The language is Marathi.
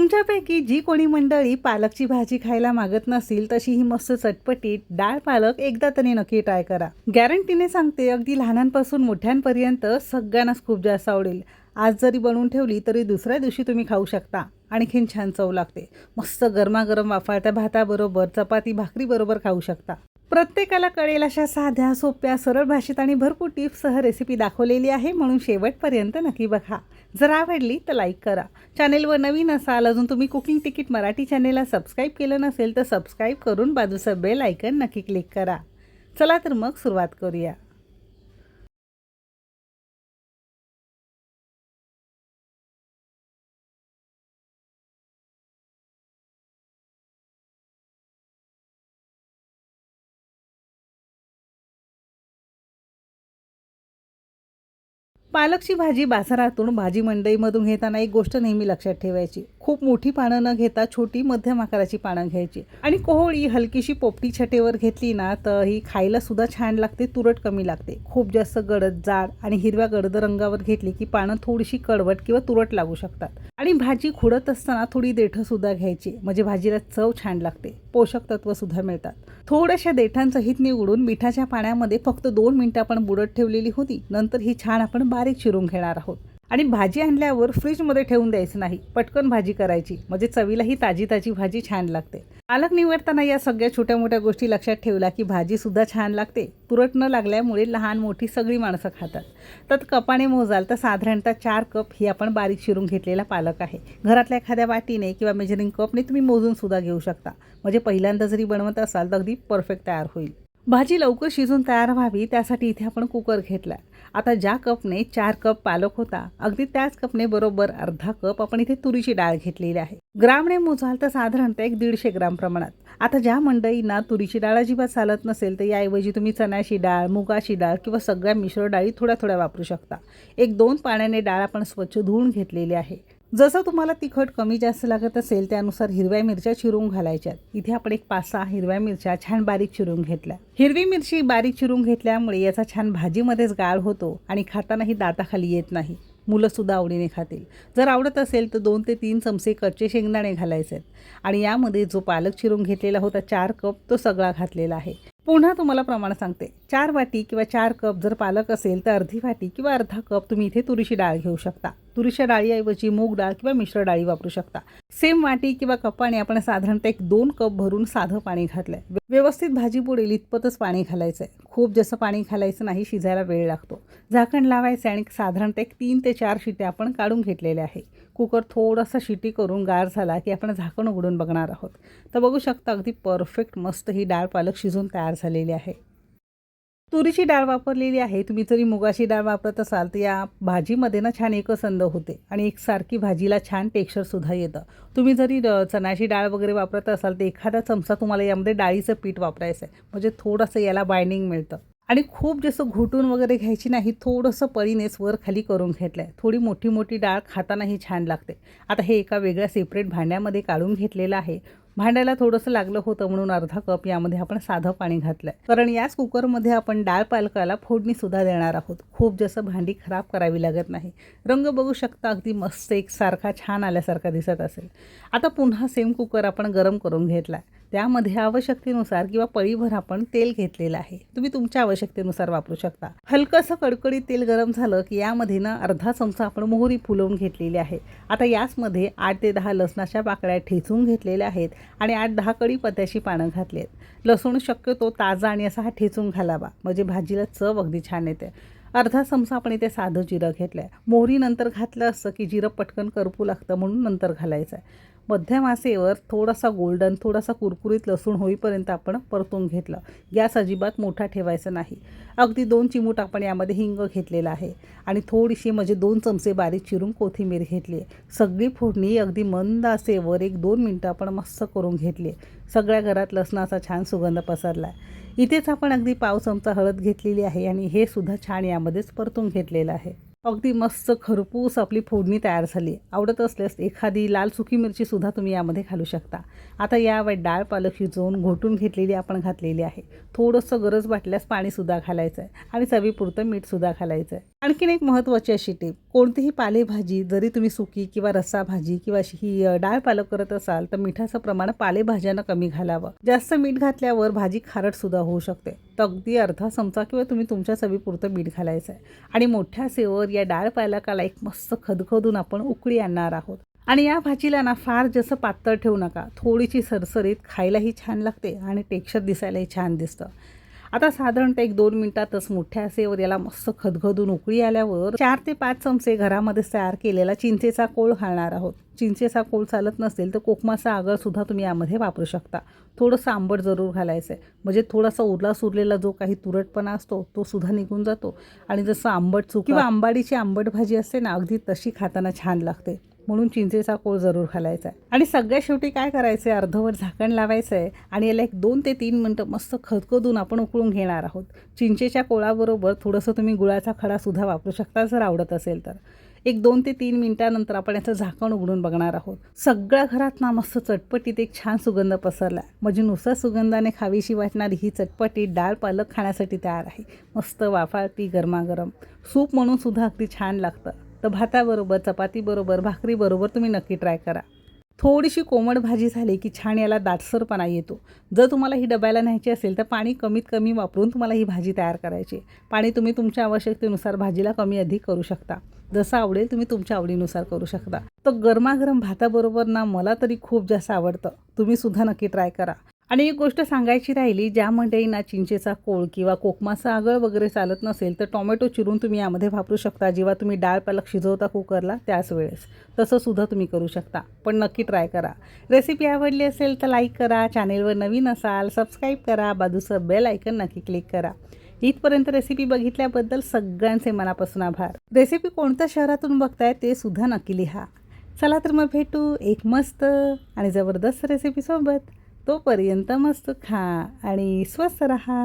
तुमच्यापैकी जी कोणी मंडळी पालकची भाजी खायला मागत नसेल तशी ही मस्त चटपटीत डाळ पालक एकदा तरी नक्की ट्राय करा। गॅरंटीने सांगते, अगदी लहानांपासून मोठ्यांपर्यंत सगळ्यांनाच खूप जास्त आवडेल। आज जरी बनवून ठेवली तरी दुसऱ्या दिवशी तुम्ही खाऊ शकता। आणखीन छान चव लागते। मस्त गरमागरम वाफाळत्या भाताबरोबर, चपाती भाकरीबरोबर खाऊ शकता। प्रत्येकाला कळेल अशा साध्या सोप्या सरळ भाषेत आणि भरपूर टिप्ससह रेसिपी दाखवलेली आहे, म्हणून शेवटपर्यंत नक्की बघा। जर आवडली तर लाईक करा। चॅनेलवर नवीन असाल, अजून तुम्ही कुकिंग तिकीट मराठी चॅनेलला सबस्क्राईब केलं नसेल तर सबस्क्राईब करून बाजूचं बेल आयकन नक्की क्लिक करा। चला तर मग सुरुवात करूया। पालकची भाजी बाजारातून भाजी मंडईमधून घेताना एक गोष्ट नेहमी लक्षात ठेवायची, खूप मोठी पानं न घेता छोटी मध्यम आकाराची पानं घ्यायची आणि कोवळी हलकीशी पोपटी छटेवर घेतली ना तर ही खायला सुद्धा छान लागते, तुरट कमी लागते। खूप जास्त गडद जाड आणि हिरव्या गडद रंगावर घेतली की पानं थोडीशी कडवट किंवा तुरट लागू शकतात आणि भाजी खुडत असताना थोडी देठं सुद्धा घ्यायची, म्हणजे भाजीला चव छान लागते, पोषक तत्व सुद्धा मिळतात। थोड्याशा देठांचं हित निवडून मिठाच्या पाण्यामध्ये फक्त 2 मिनिटं आपण बुडत ठेवलेली होती। नंतर ही छान आपण बारीक चिरून घेणार आहोत आणि भाजी आणल्यावर फ्रीजमध्ये ठेवून द्यायचं नाही, पटकन भाजी करायची, म्हणजे चवीला ही ताजी ताजी भाजी छान लागते। पालक निवडताना या सगळ्या छोट्या मोठ्या गोष्टी लक्षात ठेवल्या की भाजी सुद्धा छान लागते। तुरट न लागल्यामुळे लहान मोठी सगळी माणसं खातात। तर कपाने मोजाल तर साधारणतः 4 कप ही आपण बारीक चिरून घेतलेला पालक आहे। घरातल्या एखाद्या वाटीने किंवा मेजरिंग कपने तुम्ही मोजून सुद्धा घेऊ शकता, म्हणजे पहिल्यांदा जरी बनवत असाल तर अगदी परफेक्ट तयार होईल। भाजी लवकर शिजून तयार व्हावी त्यासाठी इथे आपण कुकर घेतला। आता ज्या कपने 4 कप पालक होता, अगदी त्याच कपने बरोबर अर्धा कप आपण इथे तुरीची डाळ घेतलेली आहे। ग्रामने मोजाल तर साधारणतः 150 ग्राम प्रमाणात। आता ज्या मंडळींना तुरीची डाळ अजिबात चालत नसेल तर याऐवजी तुम्ही चण्याची डाळ, मुगाची डाळ किंवा सगळ्या मिश्र डाळी थोड्या थोड्या वापरू शकता। 1-2 पाण्याने डाळ आपण स्वच्छ धुवून घेतलेली आहे। जसं तुम्हाला तिखट कमी जास्त लागत असेल त्यानुसार हिरव्या मिरच्या चिरून घालायच्या। इथे आपण 5-6 हिरव्या मिरच्या छान बारीक चिरून घेतल्या। हिरवी मिरची बारीक चिरून घेतल्यामुळे याचा छान भाजीमध्येच गाळ होतो आणि खातानाही दाताखाली येत नाही, मुलं सुद्धा आवडीने खातील। जर आवडत असेल तर 2 ते 3 चमचे कच्चे शेंगदाणे घालायचे आणि यामध्ये जो पालक चिरून घेतलेला होता 4 कप तो सगळा घातलेला आहे। पुन्हा तुम्हाला प्रमाण सांगते, 4 वाटी किंवा 4 कप जर पालक असेल तर अर्धी वाटी किंवा अर्धा कप तुम्ही इथे तुरीची डाळ घेऊ शकता। तुरीच्या डाळीऐवजी मूग डाळ किंवा मिश्र डाळी वापरू शकता। सेम वाटी किंवा कपाने आपण साधारणतः 2 कप भरून साधं पाणी घातलंय। व्यवस्थित भाजी बुडेल इतपतच पाणी घालायचंय, खूप जास्त पाणी घालायचं नाही, शिजायला वेळ लागतो। झाकण लावायचं आणि साधारणतः 3 ते 4 शिट्या आपण काढून घेतलेल्या आहे। कुकर थोडासा शिटी करून गार झाला की आपण झाकण उघडून बघणार आहोत। तर बघू शकता अगदी परफेक्ट मस्त ही डाळ पालक शिजून तयार झालेली आहे। तुरीची डाळ वापरलेली आहे, तुम्ही जरी मुगाची डाळ वापरत असाल तर या भाजीमध्ये ना छान एकसंध होते आणि एकसारखी भाजीला छान टेक्स्चर सुद्धा येतं। तुम्ही जरी चण्याची डाळ वगैरे वापरत असाल तर एखादा चमचा तुम्हाला यामध्ये डाळीचं पीठ वापरायचं आहे, म्हणजे थोडंसं याला बाइंडिंग मिळतं आणि खूप जास्त घोटून वगैरे घ्यायची नाही, थोडंसं पळीनेच वर खाली करून घेतलं आहे। थोडी मोठी मोठी डाळ खातानाही छान लागते। आता हे एका वेगळ्या सेपरेट भांड्यामध्ये काढून घेतलेलं आहे। भांड्याला थोडंसं लागलं होतं म्हणून अर्धा कप यामध्ये आपण साधं पाणी घातलंय, कारण याच कुकरमध्ये आपण डाळ पालकाला फोडणी सुद्धा देणार आहोत। खूप जास्त भांडी खराब करावी लागत नाही। रंग बघू शकता अगदी मस्त एकसारखा छान आल्यासारखा दिसत असेल। आता पुन्हा सेम कुकर आपण गरम करून घेतलाय, त्यामध्ये आवश्यकतेनुसार किंवा पळीभर आपण तेल घेतलेलं आहे, तुम्ही तुमच्या आवश्यकतेनुसार वापरू शकता। हलकंसं कडकडीत तेल गरम झालं की यामध्ये ना अर्धा चमचा आपण मोहरी फुलवून घेतलेली आहे। आता याचमध्ये 8 ते 10 लसणाच्या पाकळ्या ठेचून घेतलेल्या आहेत आणि 8-10 कढीपत्त्याची पानं घातली आहेत। लसूण शक्यतो ताजा आणि असा हा ठेचून घालावा, म्हणजे भाजीला चव अगदी छान येते। अर्धा चमचा आपण इथे साधं जिरं घेतलंय। मोहरी नंतर घातलं असतं की जिरं पटकन करपू लागतं, म्हणून नंतर घालायचं आहे। मध्यम आचेवर थोडासा गोल्डन, थोडासा कुरकुरीत लसूण होईपर्यंत आपण परतून घेतलं। गॅस अजिबात मोठा ठेवायचा नाही। अगदी 2 चिमूट आपण यामध्ये हिंग घेतलेला आहे आणि थोडीशी म्हणजे 2 चमचे बारीक चिरून कोथिंबीर घेतली आहे। सगळी फोडणी अगदी मंद आचेवर 1-2 मिनिटं आपण मस्त करून घेतली। सगळ्या घरात लसणाचा छान सुगंध पसरला आहे। इथेच आपण अगदी पाव चमचा हळद घेतलेली आहे आणि हे सुद्धा छान यामध्येच परतून घेतलेलं आहे। अगदी मस्त खरपूस आपली फोडणी तयार झाली. आवडत असल्यास एखादी लाल सुकी मिरचीसुद्धा तुम्ही यामध्ये घालू शकता. आता यावर डाळ पालक शिजवून घोटून घेतलेली आपण घातलेली आहे. थोडंसं गरज वाटल्यास पाणीसुद्धा घालायचं आहे आणि चवीपुरतं मीठसुद्धा घालायचं आहे. आणखीन एक महत्त्वाची अशी टिप, कोणतीही पालेभाजी जरी तुम्ही सुकी किंवा रस्सा भाजी किंवा अशी ही डाळ पालक करत असाल तर मिठाचं प्रमाण पालेभाज्यांना कमी घालावं. जास्त मीठ घातल्यावर भाजी खारटसुद्धा होऊ शकते. तर अगदी अर्धा चमचा किंवा तुम्ही तुमच्या चवीपुरतं मीठ घालायचं आहे आणि मोठ्या सेवर या डाळ पालकाला एक मस्त खदखदून आपण उकळी आणणार आहोत. आणि या भाजीला ना फार जास्त पातळ ठेवू नका. थोडीशी सरसरीत, खायलाही छान लागते आणि टेक्स्चर दिसायलाही छान दिसतं. आता साधारणतः 1-2 मिनिटातच मोठ्या आचेवर याला मस्त खदखदून उकळी आल्यावर 4 ते 5 चमचे घरामध्येच तयार केलेला चिंचेचा कोळ घालणार आहोत. चिंचेचा कोळ चालत नसेल तर कोकमाचा आगळसुद्धा तुम्ही यामध्ये वापरू शकता. थोडंसं आंबट जरूर घालायचं आहे, म्हणजे थोडासा उरला सुरलेला जो काही तुरटपणा असतो तो सुद्धा निघून जातो आणि जसं आंबट चूक किंवा आंबाडीची आंबट भाजी असते ना, अगदी तशी खाताना छान लागते. म्हणून चिंचेचा कोळ जरूर घालायचा आहे. आणि सगळ्यात शेवटी काय करायचं आहे, अर्धवट झाकण लावायचं आहे आणि याला 2 ते 3 मिनटं मस्त खदखदून आपण उकळून घेणार आहोत. चिंचेच्या कोळाबरोबर थोडंसं तुम्ही गुळाचा खडासुद्धा वापरू शकता जर आवडत असेल तर. 2 ते 3 मिनिटानंतर आपण याचं झाकण उघडून बघणार आहोत. सगळ्या घरात ना मस्त चटपटीत एक छान सुगंध पसरला. म्हणजे नुसत्या सुगंधाने खावीशी वाटणारी ही चटपटीत डाळ पालक खाण्यासाठी तयार आहे. मस्त वाफाळती गरमागरम सूप म्हणून सुद्धा अगदी छान लागतं. तर भाताबरोबर, चपातीबरोबर, भाकरीबरोबर तुम्ही नक्की ट्राय करा. थोडीशी कोमट भाजी झाली की छान याला दाटसरपणा येतो. जर तुम्हाला ही डब्याला न्यायची असेल तर पाणी कमीत कमी वापरून तुम्हाला ही भाजी तयार करायची. पाणी तुम्ही तुमच्या आवश्यकतेनुसार भाजीला कमी अधिक करू शकता. जसं आवडेल तुम्ही तुमच्या आवडीनुसार करू शकता. तर गरमागरम भाताबरोबर ना मला तरी खूप जास्त आवडतं. तुम्हीसुद्धा नक्की ट्राय करा. आणि एक गोष्ट सांगायची राहिली, ज्या मंडळींना चिंचेचा कोळ किंवा कोकमाचा आगळ वगैरे चालत नसेल तर टोमॅटो चिरून तुम्ही यामध्ये वापरू शकता. जेव्हा तुम्ही डाळ पालक शिजवता कुकरला त्याच वेळेस तसंसुद्धा तुम्ही करू शकता. पण नक्की ट्राय करा. रेसिपी आवडली असेल तर लाईक करा. चॅनेलवर नवीन असाल सबस्क्राईब करा. बाजूचं बेल आयकन नक्की क्लिक करा. इथपर्यंत रेसिपी बघितल्याबद्दल सगळ्यांचे मनापासून आभार. रेसिपी कोणत्या शहरातून बघताय ते सुद्धा नक्की लिहा. चला तर मग भेटू एक मस्त आणि जबरदस्त रेसिपीसोबत. तोपर्यंत मस्त खा आणि स्वस्थ रहा.